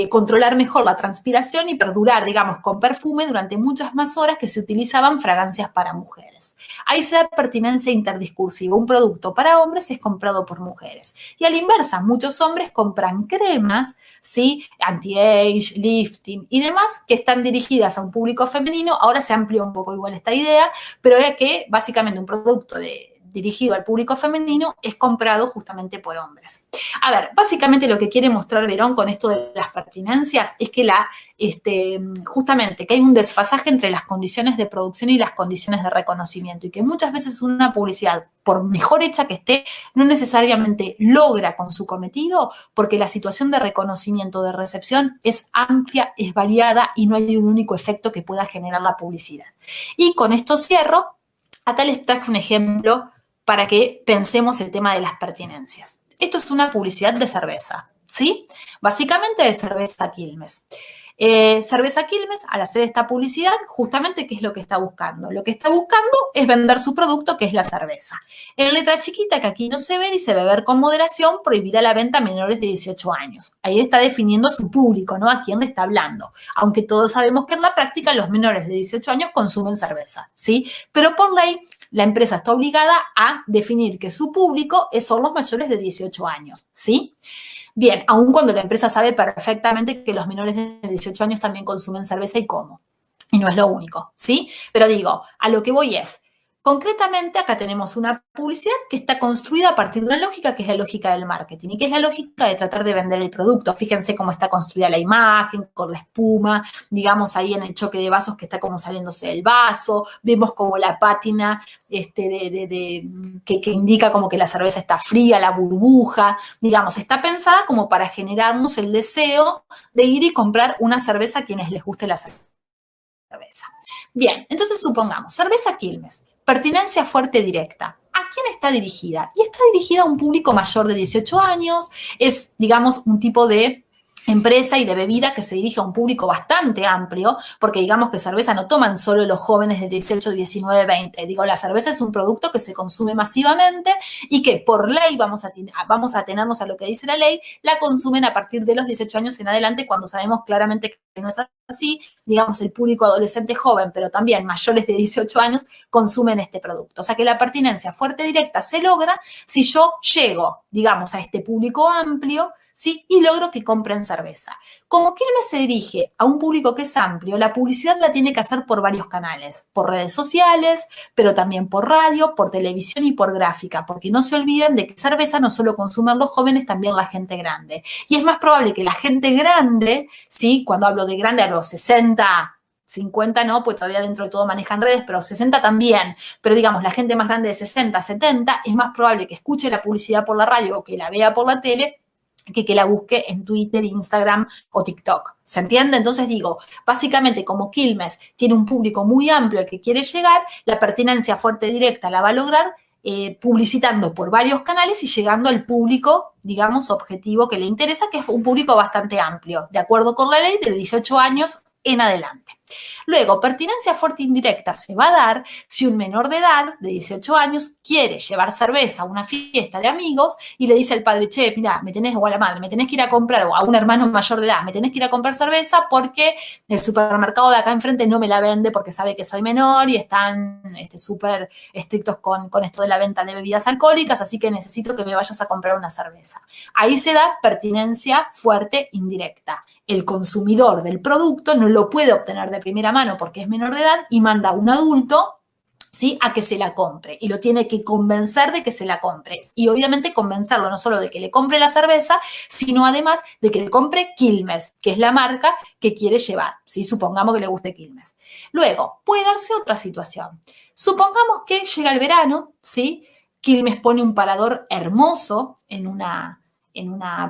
controlar mejor la transpiración y perdurar, digamos, con perfume durante muchas más horas que se utilizaban fragancias para mujeres. Ahí se da pertinencia interdiscursiva. Un producto para hombres es comprado por mujeres. Y a la inversa, muchos hombres compran cremas, ¿sí? Anti-age, lifting y demás que están dirigidas a un público femenino. Ahora se amplió un poco igual esta idea, pero es que básicamente un producto dirigido al público femenino es comprado justamente por hombres. A ver, básicamente lo que quiere mostrar Verón con esto de las pertinencias es que justamente que hay un desfasaje entre las condiciones de producción y las condiciones de reconocimiento y que muchas veces una publicidad, por mejor hecha que esté, no necesariamente logra con su cometido porque la situación de reconocimiento, de recepción es amplia, es variada y no hay un único efecto que pueda generar la publicidad. Y con esto cierro. Acá les traje un ejemplo para que pensemos el tema de las pertinencias. Esto es una publicidad de cerveza, ¿sí? Básicamente de cerveza Quilmes. Cerveza Quilmes, al hacer esta publicidad, justamente, ¿qué es lo que está buscando? Lo que está buscando es vender su producto, que es la cerveza. En letra chiquita, que aquí no se ve, dice beber con moderación, prohibida la venta a menores de 18 años. Ahí está definiendo su público, ¿no? A quién le está hablando. Aunque todos sabemos que en la práctica los menores de 18 años consumen cerveza, ¿sí? Pero por ley, la empresa está obligada a definir que su público son los mayores de 18 años, ¿sí? Bien, aun cuando la empresa sabe perfectamente que los menores de 18 años también consumen cerveza y cómo. Y no es lo único, ¿sí? Pero digo, a lo que voy es, concretamente acá tenemos una publicidad que está construida a partir de una lógica que es la lógica del marketing y que es la lógica de tratar de vender el producto. Fíjense cómo está construida la imagen, con la espuma, digamos ahí en el choque de vasos que está como saliéndose el vaso, vemos como la pátina que indica como que la cerveza está fría, la burbuja, digamos, está pensada como para generarnos el deseo de ir y comprar una cerveza a quienes les guste la cerveza. Bien, entonces supongamos, cerveza Quilmes, pertinencia fuerte directa. ¿A quién está dirigida? Y está dirigida a un público mayor de 18 años, es, digamos, un tipo de empresa y de bebida que se dirige a un público bastante amplio, porque digamos que cerveza no toman solo los jóvenes de 18, 19, 20. Digo, la cerveza es un producto que se consume masivamente y que por ley, vamos a atenernos a lo que dice la ley, la consumen a partir de los 18 años en adelante cuando sabemos claramente no es así, digamos, el público adolescente joven, pero también mayores de 18 años, consumen este producto. O sea que la pertinencia fuerte directa se logra si yo llego, digamos, a este público amplio, ¿sí? Y logro que compren cerveza. Como Quilmes se dirige a un público que es amplio, la publicidad la tiene que hacer por varios canales, por redes sociales, pero también por radio, por televisión y por gráfica, porque no se olviden de que cerveza no solo consumen los jóvenes, también la gente grande. Y es más probable que la gente grande, ¿sí? Cuando hablo de grande, a los 60, 50 no, pues todavía dentro de todo manejan redes, pero 60 también. Pero digamos, la gente más grande de 60, 70, es más probable que escuche la publicidad por la radio o que la vea por la tele que la busque en Twitter, Instagram o TikTok. ¿Se entiende? Entonces digo, básicamente como Quilmes tiene un público muy amplio al que quiere llegar, la pertinencia fuerte directa la va a lograr publicitando por varios canales y llegando al público, digamos, objetivo que le interesa, que es un público bastante amplio, de acuerdo con la ley, de 18 años en adelante. Luego, pertinencia fuerte indirecta se va a dar si un menor de edad, de 18 años, quiere llevar cerveza a una fiesta de amigos y le dice al padre, che, mira, me tenés, o a la madre, me tenés que ir a comprar, o a un hermano mayor de edad, me tenés que ir a comprar cerveza porque el supermercado de acá enfrente no me la vende porque sabe que soy menor y están súper estrictos con esto de la venta de bebidas alcohólicas, así que necesito que me vayas a comprar una cerveza. Ahí se da pertinencia fuerte indirecta. El consumidor del producto no lo puede obtener de primera mano porque es menor de edad y manda a un adulto, ¿sí?, a que se la compre y lo tiene que convencer de que se la compre. Y obviamente convencerlo no solo de que le compre la cerveza, sino además de que le compre Quilmes, que es la marca que quiere llevar, ¿sí? Supongamos que le guste Quilmes. Luego, puede darse otra situación. Supongamos que llega el verano, ¿sí? Quilmes pone un parador hermoso en una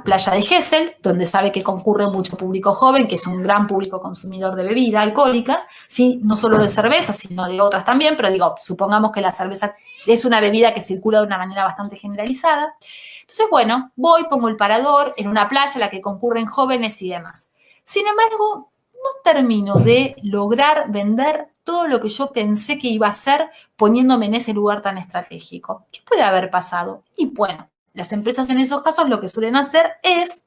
playa de Gesell, donde sabe que concurre mucho público joven, que es un gran público consumidor de bebida alcohólica, ¿sí? No solo de cerveza, sino de otras también, pero digo, supongamos que la cerveza es una bebida que circula de una manera bastante generalizada. Entonces, bueno, voy, pongo el parador en una playa a la que concurren jóvenes y demás. Sin embargo, no termino de lograr vender todo lo que yo pensé que iba a hacer poniéndome en ese lugar tan estratégico. ¿Qué puede haber pasado? Y bueno, las empresas en esos casos lo que suelen hacer es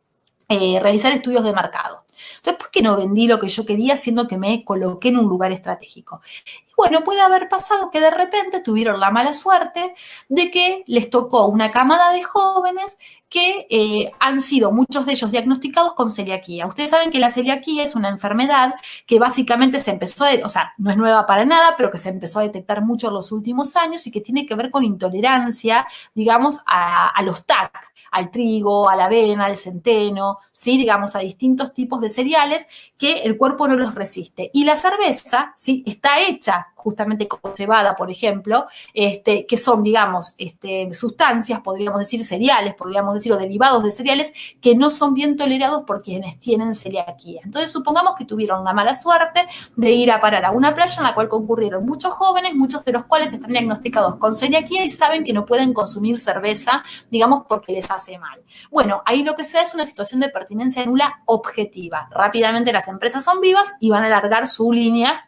realizar estudios de mercado. Entonces, ¿por qué no vendí lo que yo quería siendo que me coloqué en un lugar estratégico? Y bueno, puede haber pasado que de repente tuvieron la mala suerte de que les tocó una camada de jóvenes que han sido muchos de ellos diagnosticados con celiaquía. Ustedes saben que la celiaquía es una enfermedad que básicamente se empezó o sea, no es nueva para nada, pero que se empezó a detectar mucho en los últimos años y que tiene que ver con intolerancia, digamos, a los TAC, al trigo, a la avena, al centeno, ¿sí? Digamos, a distintos tipos de cereales que el cuerpo no los resiste. Y la cerveza, ¿sí?, está hecha justamente con cebada, por ejemplo, que son, digamos, sustancias, podríamos decir cereales, podríamos decir, o derivados de cereales, que no son bien tolerados por quienes tienen celiaquía. Entonces, supongamos que tuvieron la mala suerte de ir a parar a una playa en la cual concurrieron muchos jóvenes, muchos de los cuales están diagnosticados con celiaquía y saben que no pueden consumir cerveza, digamos, porque les hace mal. Bueno, ahí lo que se da es una situación de pertinencia nula objetiva. Rápidamente las empresas son vivas y van a alargar su línea,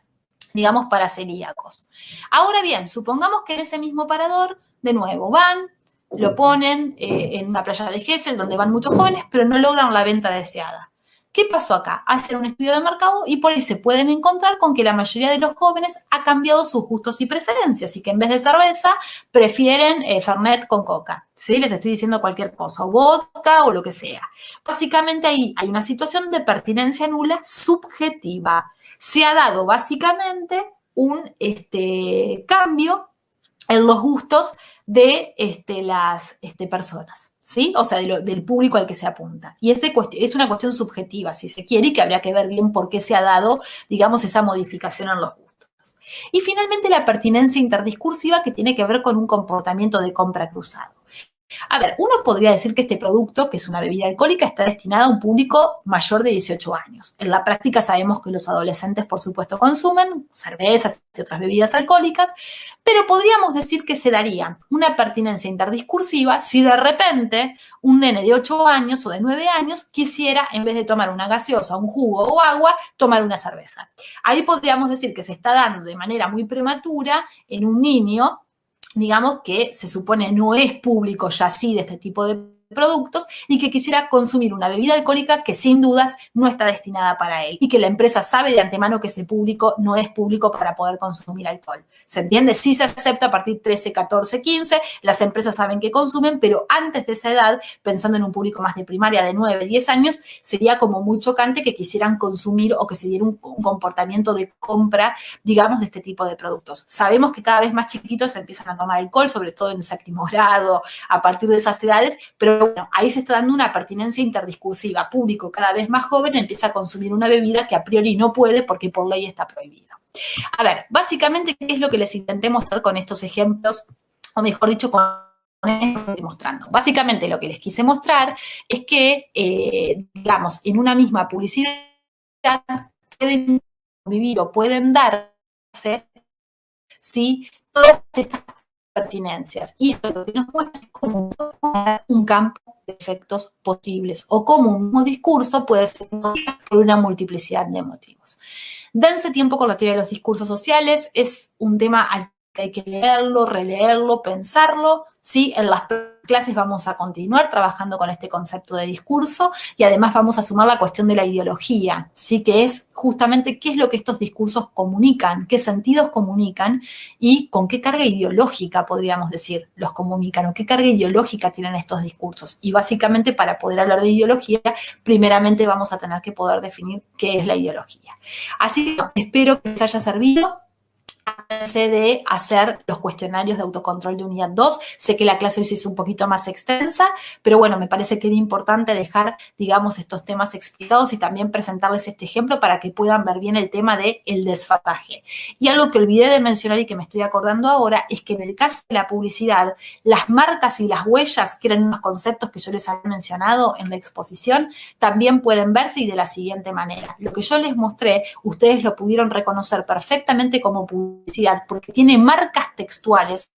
digamos, para celíacos. Ahora bien, supongamos que en ese mismo parador, de nuevo, van, lo ponen en una playa de Gesell donde van muchos jóvenes, pero no logran la venta deseada. ¿Qué pasó acá? Hacen un estudio de mercado y por ahí se pueden encontrar con que la mayoría de los jóvenes ha cambiado sus gustos y preferencias y que en vez de cerveza prefieren Fernet con coca. ¿Sí? Les estoy diciendo cualquier cosa, o vodka o lo que sea. Básicamente ahí hay una situación de pertinencia nula subjetiva. Se ha dado básicamente un cambio en los gustos de las personas, ¿sí? O sea, del público al que se apunta. Y es una cuestión subjetiva, si se quiere, y que habría que ver bien por qué se ha dado, digamos, esa modificación en los gustos. Y finalmente la pertinencia interdiscursiva, que tiene que ver con un comportamiento de compra cruzado. A ver, uno podría decir que este producto, que es una bebida alcohólica, está destinado a un público mayor de 18 años. En la práctica sabemos que los adolescentes, por supuesto, consumen cervezas y otras bebidas alcohólicas, pero podríamos decir que se daría una pertinencia interdiscursiva si de repente un nene de 8 años o de 9 años quisiera, en vez de tomar una gaseosa, un jugo o agua, tomar una cerveza. Ahí podríamos decir que se está dando de manera muy prematura en un niño, digamos, que se supone no es público ya sí de este tipo de productos y que quisiera consumir una bebida alcohólica que sin dudas no está destinada para él y que la empresa sabe de antemano que ese público no es público para poder consumir alcohol. ¿Se entiende? Sí se acepta a partir de 13, 14, 15, las empresas saben que consumen, pero antes de esa edad, pensando en un público más de primaria de 9, 10 años, sería como muy chocante que quisieran consumir o que se diera un comportamiento de compra, digamos, de este tipo de productos. Sabemos que cada vez más chiquitos empiezan a tomar alcohol, sobre todo en séptimo grado, a partir de esas edades, pero bueno, ahí se está dando una pertinencia interdiscursiva. Público cada vez más joven empieza a consumir una bebida que a priori no puede porque por ley está prohibido. A ver, básicamente, ¿qué es lo que les intenté mostrar con estos ejemplos? O mejor dicho, con esto que estoy mostrando. Básicamente lo que les quise mostrar es que, digamos, en una misma publicidad pueden vivir o pueden darse, ¿sí?, todas estas pertinencias. Y esto lo que nos muestra es como un campo de efectos posibles o como un mismo discurso puede ser por una multiplicidad de motivos. Dense tiempo con la teoría de los discursos sociales, es un tema al que hay que leerlo, releerlo, pensarlo, ¿sí? En las clases vamos a continuar trabajando con este concepto de discurso y además vamos a sumar la cuestión de la ideología, ¿sí? Que es justamente qué es lo que estos discursos comunican, qué sentidos comunican y con qué carga ideológica, podríamos decir, los comunican o qué carga ideológica tienen estos discursos. Y básicamente para poder hablar de ideología, primeramente vamos a tener que poder definir qué es la ideología. Así que espero que les haya servido. De hacer los cuestionarios de autocontrol de unidad 2. Sé que la clase hoy se hizo un poquito más extensa, pero bueno, me parece que era importante dejar, digamos, estos temas explicados y también presentarles este ejemplo para que puedan ver bien el tema del desfataje. Y algo que olvidé de mencionar y que me estoy acordando ahora es que en el caso de la publicidad, las marcas y las huellas, que eran unos conceptos que yo les había mencionado en la exposición, también pueden verse y de la siguiente manera. Lo que yo les mostré, ustedes lo pudieron reconocer perfectamente como publicidad, porque tiene marcas textuales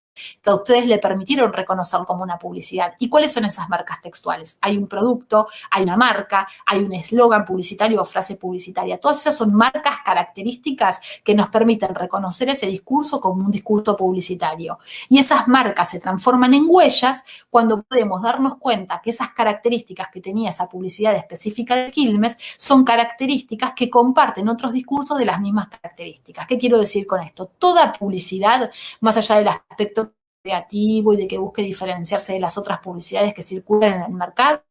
que a ustedes le permitieron reconocer como una publicidad. ¿Y cuáles son esas marcas textuales? Hay un producto, hay una marca, hay un eslogan publicitario o frase publicitaria. Todas esas son marcas características que nos permiten reconocer ese discurso como un discurso publicitario. Y esas marcas se transforman en huellas cuando podemos darnos cuenta que esas características que tenía esa publicidad específica de Quilmes son características que comparten otros discursos de las mismas características. ¿Qué quiero decir con esto? Toda publicidad, más allá del aspecto creativo y de que busque diferenciarse de las otras publicidades que circulan en el mercado,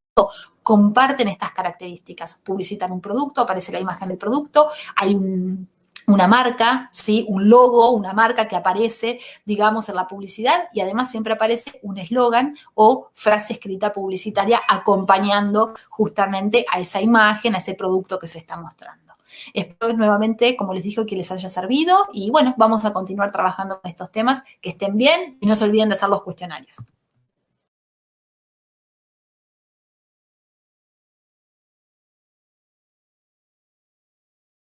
comparten estas características. Publicitan un producto, aparece la imagen del producto, hay una marca, ¿sí? Un logo, una marca que aparece, digamos, en la publicidad y además siempre aparece un eslogan o frase escrita publicitaria acompañando justamente a esa imagen, a ese producto que se está mostrando. Espero nuevamente, como les dije, que les haya servido y bueno, vamos a continuar trabajando con estos temas. Que estén bien y no se olviden de hacer los cuestionarios.